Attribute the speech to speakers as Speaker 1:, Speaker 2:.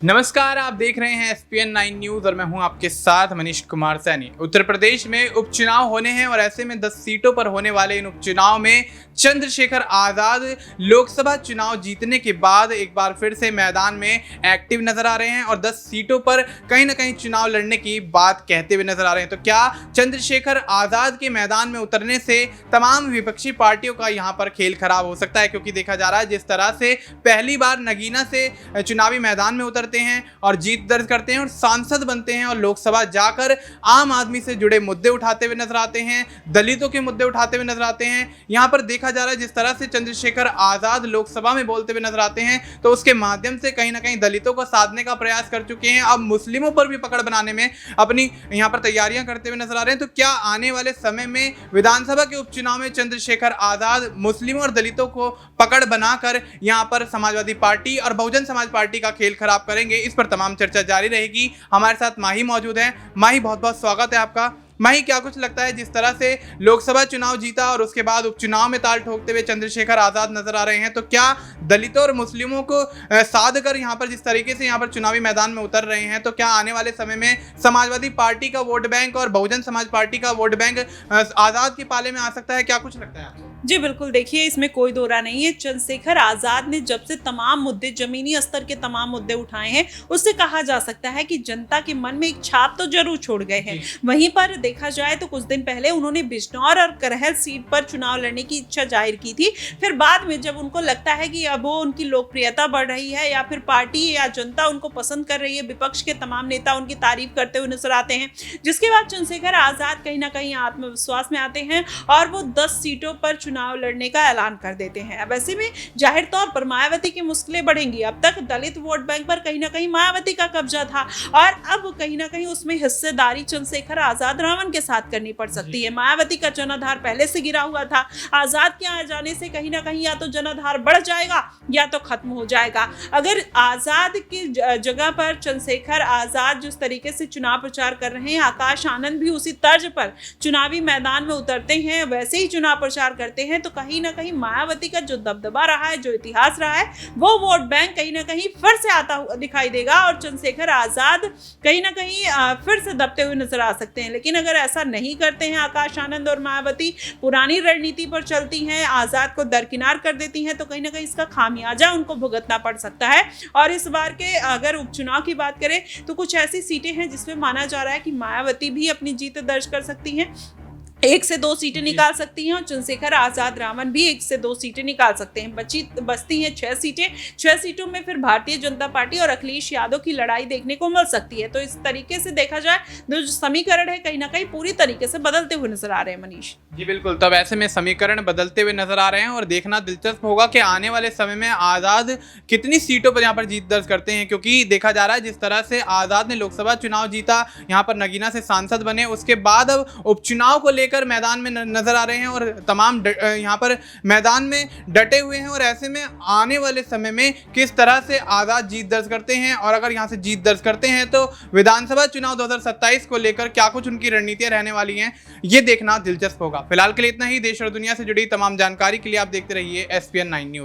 Speaker 1: नमस्कार, आप देख रहे हैं SPN 9 न्यूज और मैं हूं आपके साथ मनीष कुमार सैनी। उत्तर प्रदेश में उपचुनाव होने हैं और ऐसे में 10 सीटों पर होने वाले इन उपचुनाव में चंद्रशेखर आजाद लोकसभा चुनाव जीतने के बाद एक बार फिर से मैदान में एक्टिव नजर आ रहे हैं और 10 सीटों पर कहीं ना कहीं चुनाव लड़ने की बात कहते हुए नजर आ रहे हैं। तो क्या चंद्रशेखर आजाद के मैदान में उतरने से तमाम विपक्षी पार्टियों का यहाँ पर खेल खराब हो सकता है? क्योंकि देखा जा रहा है जिस तरह से पहली बार नगीना से चुनावी मैदान में उतरते हैं और जीत दर्ज करते हैं और सांसद बनते हैं और लोकसभा जाकर आम आदमी से जुड़े मुद्दे उठाते हुए नजर आते हैं, दलितों के मुद्दे उठाते हुए नजर आते हैं। यहां पर देखा जा रहा है जिस तरह से चंद्रशेखर आजाद लोकसभा में बोलते हुए नजर आते हैं तो उसके माध्यम से कहीं ना कहीं दलितों को साधने का प्रयास कर चुके हैं। अब मुस्लिमों पर भी पकड़ बनाने में अपनी यहां पर तैयारियां करते हुए नजर आ रहे हैं। तो क्या आने वाले समय में विधानसभा के उपचुनाव में चंद्रशेखर आजाद मुस्लिमों और दलितों को पकड़ बनाकर यहां पर समाजवादी पार्टी और बहुजन समाज पार्टी का खेल खराब करेंगे? इस पर तमाम चर्चा जारी रहेगी। हमारे साथ माही मौजूद है। माही, बहुत बहुत स्वागत है आपका। माही, क्या कुछ लगता है जिस तरह से लोकसभा चुनाव जीता और उसके बाद उपचुनाव में ताल ठोकते हुए चंद्रशेखर आजाद नजर आ रहे हैं, तो क्या दलितों और मुस्लिमों को साध कर यहाँ पर जिस तरीके से यहाँ पर चुनावी मैदान में उतर रहे हैं, तो क्या आने वाले समय में समाजवादी पार्टी का वोट बैंक और बहुजन समाज पार्टी का वोट बैंक आजाद के पाले में आ सकता है? क्या कुछ लगता है आपको?
Speaker 2: जी बिल्कुल, देखिए इसमें कोई दो राय नहीं है। चंद्रशेखर आजाद ने जब से तमाम मुद्दे, जमीनी स्तर के तमाम मुद्दे उठाए हैं, उससे कहा जा सकता है कि जनता के मन में एक छाप तो जरूर छोड़ गए हैं। वहीं पर देखा जाए तो कुछ दिन पहले उन्होंने बिजनौर और करहल सीट पर चुनाव लड़ने की इच्छा जाहिर की थी। फिर बाद में जब उनको लगता है कि अब वो उनकी लोकप्रियता बढ़ रही है या फिर पार्टी या जनता उनको पसंद कर रही है, विपक्ष के तमाम नेता उनकी तारीफ करते हुए नजर आते हैं, जिसके बाद चंद्रशेखर आजाद कहीं ना कहीं आत्मविश्वास में आते हैं और वो 10 सीटों पर चुनाव लड़ने का ऐलान कर देते हैं। अब ऐसे में जाहिर तौर पर मायावती की मुश्किलें बढ़ेंगी। अब तक दलित वोट बैंक पर कहीं ना कहीं मायावती का कब्जा था और अब कहीं ना कहीं उसमें हिस्सेदारी चंद्रशेखर आजाद रावण के साथ करनी पड़ सकती है। मायावती का जनाधार पहले से गिरा हुआ था। आजाद के आ जाने से कहीं ना कहीं या तो जनाधार बढ़ जाएगा या तो खत्म हो जाएगा। अगर आजाद की जगह पर चंद्रशेखर आजाद जिस तरीके से चुनाव प्रचार कर रहे हैं, आकाश आनंद भी उसी तर्ज पर चुनावी मैदान में उतरते हैं, वैसे ही चुनाव प्रचार करते हैं, तो कहीं ना कहीं मायावती का जो दबदबा रहा है, जो इतिहास रहा है, वो वोट बैंक कहीं ना कहीं फिर से आता हुआ दिखाई देगा और चंद्रशेखर आजाद कहीं ना कहीं फिर से दबते हुए नजर आ सकते हैं। लेकिन अगर ऐसा नहीं करते हैं, आकाश आनंद और मायावती पुरानी रणनीति पर चलती हैं, आजाद को दरकिनार कर देती हैं, तो कहीं ना कहीं इसका खामियाजा उनको भुगतना पड़ सकता है। और इस बार के अगर उपचुनाव की बात करें तो कुछ ऐसी सीटें हैं जिसमें माना जा रहा है कि मायावती भी अपनी जीत दर्ज कर सकती हैं, 1 से 2 सीटें निकाल सकती हैं और चंद्रशेखर आजाद रावण भी 1 से 2 सीटें निकाल सकते हैं। बचती हैं 6 सीटें। 6 सीटों में फिर भारतीय जनता पार्टी और अखिलेश यादव की लड़ाई देखने को मिल सकती है। तो इस तरीके से देखा जाए तो जो समीकरण है कहीं ना कहीं पूरी तरीके से बदलते हुए नजर आ रहे हैं। मनीष
Speaker 1: जी बिल्कुल, तब ऐसे में समीकरण बदलते हुए नजर आ रहे हैं और देखना दिलचस्प होगा कि आने वाले समय में आजाद कितनी सीटों पर यहाँ पर जीत दर्ज करते हैं। क्योंकि देखा जा रहा है जिस तरह से आजाद ने लोकसभा चुनाव जीता, यहाँ पर नगीना से सांसद बने, उसके बाद अब उपचुनाव को लेकर मैदान में नजर आ रहे हैं और तमाम यहाँ पर मैदान में डटे हुए हैं। और ऐसे में आने वाले समय में किस तरह से आजाद जीत दर्ज करते हैं और अगर यहाँ से जीत दर्ज करते हैं तो विधानसभा चुनाव 2027 को लेकर क्या कुछ उनकी रणनीतियां रहने वाली हैं, ये देखना दिलचस्प होगा। फिलहाल के लिए इतना ही। देश और दुनिया से जुड़ी तमाम जानकारी के लिए आप देखते रहिए SPN 9 न्यूज।